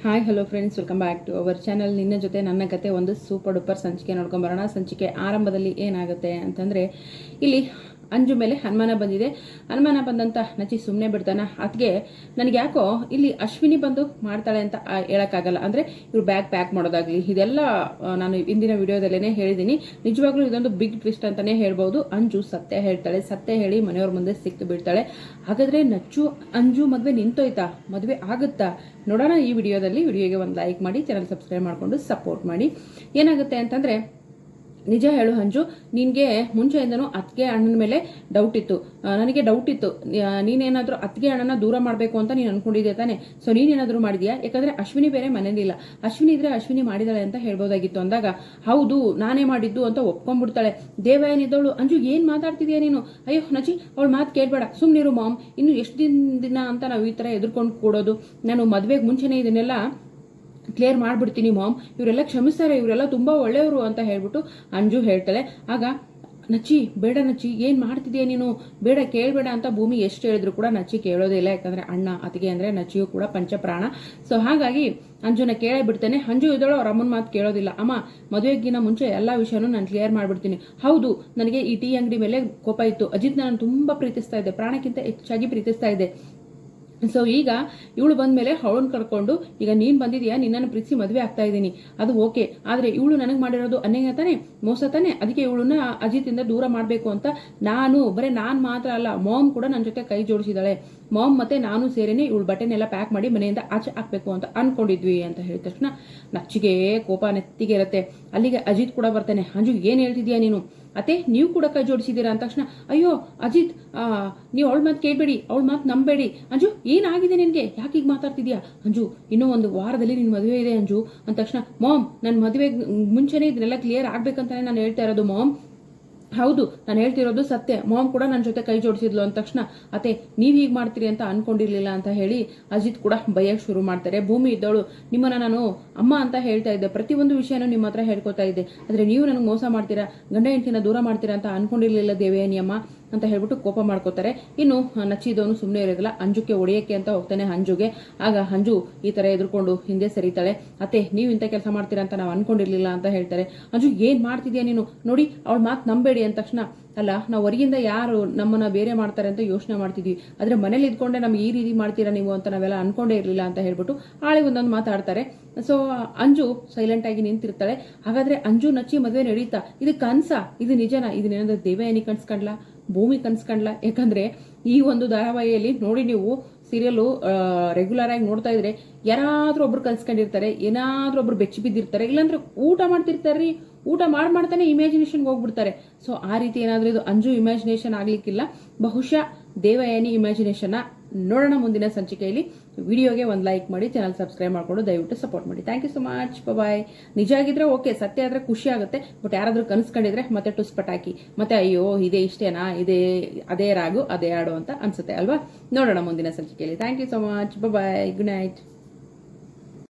Hi hello friends, welcome back to our channel. ನಿನ್ನ ಜೊತೆ ನನ್ನ ಕತೆ ಒಂದು ಸೂಪರ್ ಡೂಪರ್ ಸಂಚಿಕೆ ನೋಡ್ಕೊಂಬರೋಣ. ಸಂಚಿಕೆ ಆರಂಭದಲ್ಲಿ ಏನಾಗುತ್ತೆ ಅಂತಂದರೆ, ಇಲ್ಲಿ ಅಂಜು ಮೇಲೆ ಅನುಮಾನ ಬಂದಿದೆ. ಅನುಮಾನ ಬಂದಂತ ನಚಿ ಸುಮ್ಮನೆ ಬಿಡ್ತಾನ. ಅದಕ್ಕೆ ನನಗೆ ಯಾಕೋ ಇಲ್ಲಿ ಅಶ್ವಿನಿ ಬಂದು ಮಾಡ್ತಾಳೆ ಅಂತ ಹೇಳೋಕ್ಕಾಗಲ್ಲ. ಅಂದರೆ ಇವ್ರು ಬ್ಯಾಗ್ ಪ್ಯಾಕ್ ಮಾಡೋದಾಗ್ಲಿ ಇದೆಲ್ಲ ನಾನು ಇಂದಿನ ವಿಡಿಯೋದಲ್ಲೇ ಹೇಳಿದ್ದೀನಿ. ನಿಜವಾಗ್ಲೂ ಇದೊಂದು ಬಿಗ್ ಟ್ವಿಸ್ಟ್ ಅಂತಾನೆ ಹೇಳ್ಬೋದು. ಅಂಜು ಸತ್ಯ ಹೇಳ್ತಾಳೆ. ಸತ್ಯ ಹೇಳಿ ಮನೆಯವ್ರ ಮುಂದೆ ಸಿಕ್ತು ಬಿಡ್ತಾಳೆ. ಹಾಗಾದ್ರೆ ಅಂಜು ಮದುವೆ ನಿಂತೋಯ್ತಾ? ಮದುವೆ ಆಗುತ್ತಾ? ನೋಡೋಣ ಈ ವಿಡಿಯೋದಲ್ಲಿ. ವಿಡಿಯೋಗೆ ಒಂದು ಲೈಕ್ ಮಾಡಿ, ಚಾನಲ್ ಸಬ್ಸ್ಕ್ರೈಬ್ ಮಾಡಿಕೊಂಡು ಸಪೋರ್ಟ್ ಮಾಡಿ. ಏನಾಗುತ್ತೆ ಅಂತಂದರೆ, ನಿಜ ಹೇಳು ಅಂಜು, ನಿನಗೆ ಮುಂಚೆಯಿಂದನೂ ಅತ್ತಿಗೆ ಅಣ್ಣನ ಮೇಲೆ ಡೌಟ್ ಇತ್ತು. ನನಗೆ ಡೌಟ್ ಇತ್ತು, ನೀನೇನಾದರೂ ಅತ್ತಿಗೆ ಅಣ್ಣನ ದೂರ ಮಾಡಬೇಕು ಅಂತ ನೀನು ಅನ್ಕೊಂಡಿದ್ದೆ ತಾನೆ. ಸೊ ನೀನೇನಾದರೂ ಮಾಡಿದ್ಯಾ? ಯಾಕಂದರೆ ಅಶ್ವಿನಿ ಬೇರೆ ಮನೇಲಿಲ್ಲ. ಅಶ್ವಿನಿ ಇದ್ರೆ ಅಶ್ವಿನಿ ಮಾಡಿದಾಳೆ ಅಂತ ಹೇಳ್ಬೋದಾಗಿತ್ತು ಅಂದಾಗ, ಹೌದು ನಾನೇ ಮಾಡಿದ್ದು ಅಂತ ಒಪ್ಕೊಂಡ್ಬಿಡ್ತಾಳೆ. ದೇವಯಾನಿದ್ದವಳು, ಅಂಜು ಏನು ಮಾತಾಡ್ತಿದ್ಯಾ ನೀನು? ಅಯ್ಯೋ ನಚಿ, ಅವಳು ಮಾತು ಕೇಳಬೇಡ, ಸುಮ್ಮನಿರು ಮಾಮ್. ಇನ್ನು ಎಷ್ಟು ದಿನ ಅಂತ ನಾವು ಈ ಥರ ಎದುರ್ಕೊಂಡು ಕೂಡೋದು? ನಾನು ಮದುವೆಗೆ ಮುಂಚೆನೇ ಇದನ್ನೆಲ್ಲ ಕ್ಲಿಯರ್ ಮಾಡಿಬಿಡ್ತೀನಿ ಮಾಮ್, ಇವರೆಲ್ಲ ಕ್ಷಮಿಸ್ತಾರೆ, ಇವರೆಲ್ಲ ತುಂಬ ಒಳ್ಳೆಯವರು ಅಂತ ಹೇಳ್ಬಿಟ್ಟು ಅಂಜು ಹೇಳ್ತಾಳೆ. ಆಗ ನಚ್ಚಿ, ಬೇಡ ನಚ್ಚಿ, ಏನು ಮಾಡ್ತಿದ್ಯಾ ನೀನು? ಬೇಡ, ಕೇಳಬೇಡ ಅಂತ ಭೂಮಿ ಎಷ್ಟು ಹೇಳಿದ್ರು ಕೂಡ ನಚ್ಚಿ ಕೇಳೋದೇ ಇಲ್ಲ. ಯಾಕಂದರೆ ಅಣ್ಣ ಅತ್ತಿಗೆ ಅಂದರೆ ನಚ್ಚಿಯೂ ಕೂಡ ಪಂಚಪ್ರಾಣ. ಸೊ ಹಾಗಾಗಿ ಅಂಜುನ ಕೇಳೇ ಬಿಡ್ತೇನೆ. ಅಂಜು ಇದ್ದಳು ಅವ್ರ ಅಮ್ಮನ ಮಾತು ಕೇಳೋದಿಲ್ಲ. ಅಮ್ಮ, ಮದುವೆಗಿನ ಮುಂಚೆ ಎಲ್ಲ ವಿಷಯನೂ ನಾನು ಕ್ಲಿಯರ್ ಮಾಡಿಬಿಡ್ತೀನಿ. ಹೌದು, ನನಗೆ ಈ ಟೀ ಅಂಗಡಿ ಮೇಲೆ ಕೋಪ ಇತ್ತು. ಅಜಿತ್ ನಾನು ತುಂಬ ಪ್ರೀತಿಸ್ತಾ ಇದ್ದೆ, ಪ್ರಾಣಕ್ಕಿಂತ ಹೆಚ್ಚಾಗಿ ಪ್ರೀತಿಸ್ತಾ ಇದ್ದೆ. ಸೊ ಈಗ ಇವಳು ಬಂದ್ಮೇಲೆ ಅವಳನ್ನ ಕರ್ಕೊಂಡು ಈಗ ನೀನು ಬಂದಿದ್ಯಾ, ನಿನ್ನನ್ನು ಪ್ರೀತಿಸಿ ಮದುವೆ ಆಗ್ತಾ ಇದ್ದೀನಿ, ಅದು ಓಕೆ. ಆದರೆ ಇವಳು ನನಗೆ ಮಾಡಿರೋದು ಅನ್ಯಾಯ ತಾನೆ, ಮೋಸ ತಾನೆ. ಅದಕ್ಕೆ ಇವಳನ್ನ ಅಜಿತಿಂದ ದೂರ ಮಾಡಬೇಕು ಅಂತ ಬರೀ ನಾನು ಮಾತ್ರ ಅಲ್ಲ, ಮಾಮ್ ಕೂಡ ನನ್ನ ಜೊತೆ ಕೈ ಜೋಡಿಸಿದಾಳೆ. ಮಾಮ್ ಮತ್ತೆ ನಾನು ಸೇರೇನೆ ಇವಳು ಬಟ್ಟೆನೆಲ್ಲ ಪ್ಯಾಕ್ ಮಾಡಿ ಮನೆಯಿಂದ ಆಚೆ ಹಾಕ್ಬೇಕು ಅಂತ ಅನ್ಕೊಂಡಿದ್ವಿ ಅಂತ ಹೇಳಿದ ತಕ್ಷಣ ನಚ್ಚಿಗೆ ಕೋಪ ನೆತ್ತಿಗೆ ಇರುತ್ತೆ. ಅಲ್ಲಿಗೆ ಅಜಿತ್ ಕೂಡ ಬರ್ತಾನೆ. ಅಂಜು, ಏನು ಹೇಳ್ತಿದ್ಯಾ ನೀನು? ಅತ್ತೆ, ನೀವು ಕೂಡ ಕೈ ಜೋಡಿಸಿದ್ದೀರಾ ಅಂದ ತಕ್ಷಣ, ಅಯ್ಯೋ ಅಜಿತ್, ನೀವು ಅವಳ ಮಾತು ಕೇಳಬೇಡಿ, ಅವಳ ಮಾತು ನಂಬೇಡಿ. ಅಂಜು, ಏನಾಗಿದೆ ನಿನಗೆ? ಯಾಕೆ ಈಗ ಮಾತಾಡ್ತಿದ್ಯಾ? ಅಂಜು, ಇನ್ನೂ ಒಂದು ವಾರದಲ್ಲಿ ನಿನ್ನ ಮದುವೆ ಇದೆ ಅಂಜು ಅಂದ ತಕ್ಷಣ, ಮಾಮ್, ನನ್ನ ಮದುವೆಗೆ ಮುಂಚೆನೇ ಇದನ್ನೆಲ್ಲ ಕ್ಲಿಯರ್ ಆಗ್ಬೇಕಂತಾನೆ ನಾನು ಹೇಳ್ತಾ ಇರೋದು ಮಾಮ್. ಹೌದು, ನಾನು ಹೇಳ್ತಿರೋದು ಸತ್ಯ. ಮಾಮ್ ಕೂಡ ನನ್ನ ಜೊತೆ ಕೈ ಜೋಡಿಸಿದ್ಲು ಅಂದ ತಕ್ಷಣ, ಅತ್ತೆ ನೀವು ಹೀಗೆ ಮಾಡ್ತೀರಿ ಅಂತ ಅನ್ಕೊಂಡಿರ್ಲಿಲ್ಲ ಅಂತ ಹೇಳಿ ಅಜಿತ್ ಕೂಡ ಬೈಯಕ್ಕೆ ಶುರು ಮಾಡ್ತಾರೆ. ಭೂಮಿ ಇದ್ದವಳು, ನಿಮ್ಮನ್ನ ನಾನು ಅಮ್ಮ ಅಂತ ಹೇಳ್ತಾ ಇದ್ದೆ, ಪ್ರತಿಯೊಂದು ವಿಷಯನೂ ನಿಮ್ಮ ಹತ್ರ ಹೇಳ್ಕೊತಾ ಇದ್ದೆ, ಆದರೆ ನೀವು ನನಗೆ ಮೋಸ ಮಾಡ್ತೀರಾ, ಗಂಡ ಹೆಂಡತಿನ ದೂರ ಮಾಡ್ತೀರಾ ಅಂತ ಅನ್ಕೊಂಡಿರ್ಲಿಲ್ಲ ದೇವಯಾನಿ ಅಮ್ಮ ಅಂತ ಹೇಳ್ಬಿಟ್ಟು ಕೋಪ ಮಾಡ್ಕೋತಾರೆ. ಇನ್ನು ನಚ್ಚಿದವನು ಸುಮ್ಮನೆ ಇರೋದಿಲ್ಲ, ಅಂಜುಕ್ಕೆ ಹೊಡೆಯಕ್ಕೆ ಅಂತ ಹೋಗ್ತಾನೆ ಅಂಜುಗೆ. ಆಗ ಅಂಜು ಈ ಥರ ಎದುರ್ಕೊಂಡು ಹಿಂದೆ ಸರಿತಾಳೆ. ಅತ್ತೆ, ನೀವು ಇಂಥ ಕೆಲಸ ಮಾಡ್ತೀರಾ ಅಂತ ನಾವು ಅನ್ಕೊಂಡಿರ್ಲಿಲ್ಲ ಅಂತ ಹೇಳ್ತಾರೆ. ಅಂಜು, ಏನು ಮಾಡ್ತಿದ್ಯಾ ನೀನು? ನೋಡಿ, ಅವಳ ಮಾತು ನಂಬೇಡಿ ಅಂದ ತಕ್ಷಣ, ಅಲ್ಲ, ನಾವು ಹೊರಗಿಂದ ಯಾರು ನಮ್ಮನ್ನ ಬೇರೆ ಮಾಡ್ತಾರೆ ಅಂತ ಯೋಚನೆ ಮಾಡ್ತಿದ್ವಿ, ಆದರೆ ಮನೇಲಿ ಇದ್ಕೊಂಡೆ ನಮ್ಗೆ ಈ ರೀತಿ ಮಾಡ್ತೀರಾ ನೀವು ಅಂತ ನಾವೆಲ್ಲ ಅನ್ಕೊಂಡೇ ಇರಲಿಲ್ಲ ಅಂತ ಹೇಳ್ಬಿಟ್ಟು ಆಳೆ ಒಂದೊಂದು ಮಾತಾಡ್ತಾರೆ. ಸೊ ಅಂಜು ಸೈಲೆಂಟ್ ಆಗಿ ನಿಂತಿರ್ತಾಳೆ. ಹಾಗಾದ್ರೆ ಅಂಜು ನಚ್ಚಿ ಮದುವೆ ನಡೀತಾ? ಇದು ಕನ್ಸ? ಇದು ನಿಜನಾ? ಇದನ್ನೇನಾದ್ರೂ ದೇವಯಾನಿ ಕನ್ಸ್ಕೊಂಡ್ಲಾ, ಭೂಮಿ ಕನ್ಸ್ಕೊಂಡ್ಲಾ? ಯಾಕಂದ್ರೆ ಈ ಒಂದು ಧಾರಾವಾಹಿಯಲ್ಲಿ ನೋಡಿ, ನೀವು ಸೀರಿಯಲ್ಲು ರೆಗ್ಯುಲರ್ ಆಗಿ ನೋಡ್ತಾ ಇದ್ರೆ ಯಾರಾದ್ರೂ ಒಬ್ರು ಕನ್ಸ್ಕೊಂಡಿರ್ತಾರೆ, ಏನಾದ್ರೂ ಒಬ್ರು ಬೆಚ್ಚಿ ಬಿದ್ದಿರ್ತಾರೆ, ಇಲ್ಲಾಂದ್ರೆ ಊಟ ಮಾಡ್ತಿರ್ತಾರ್ರಿ, ಊಟ ಮಾಡ್ತಾನೆ ಇಮ್ಯಾಜಿನೇಷನ್ಗೆ ಹೋಗ್ಬಿಡ್ತಾರೆ. ಸೊ ಆ ರೀತಿ ಏನಾದ್ರೂ ಇದು ಅಂಜು ಇಮ್ಯಾಜಿನೇಷನ್ ಆಗ್ಲಿಕ್ಕಿಲ್ಲ, ಬಹುಶಃ ದೇವಯಾನಿ ಇಮ್ಯಾಜಿನೇಷನ್ನ. ನೋಡೋಣ ಮುಂದಿನ ಸಂಚಿಕೆಯಲ್ಲಿ. ವಿಡಿಯೋಗೆ ಒಂದು ಲೈಕ್ ಮಾಡಿ, ಚಾನಲ್ ಸಬ್ಸ್ಕ್ರೈಬ್ ಮಾಡ್ಕೊಂಡು ದಯವಿಟ್ಟು ಸಪೋರ್ಟ್ ಮಾಡಿ. Thank you so much. Bye. ನಿಜ ಆಗಿದ್ರೆ ಓಕೆ, ಸತ್ಯ ಆದ್ರೆ ಖುಷಿ ಆಗುತ್ತೆ. ಬಟ್ ಯಾರಾದ್ರೂ ಕನಸ್ಕೊಂಡಿದ್ರೆ ಮತ್ತೆ ಟುಸ್ ಪಟಾಕಿ, ಮತ್ತೆ ಅಯ್ಯೋ ಇದೇ ಇಷ್ಟೇನಾ, ಅದೇ ರಾಗು ಅದೇ ಆಡು ಅಂತ ಅನ್ಸುತ್ತೆ ಅಲ್ವಾ? ನೋಡೋಣ ಮುಂದಿನ ಸಂಚಿಕೆಯಲ್ಲಿ. Thank you so much. Bye. Good night.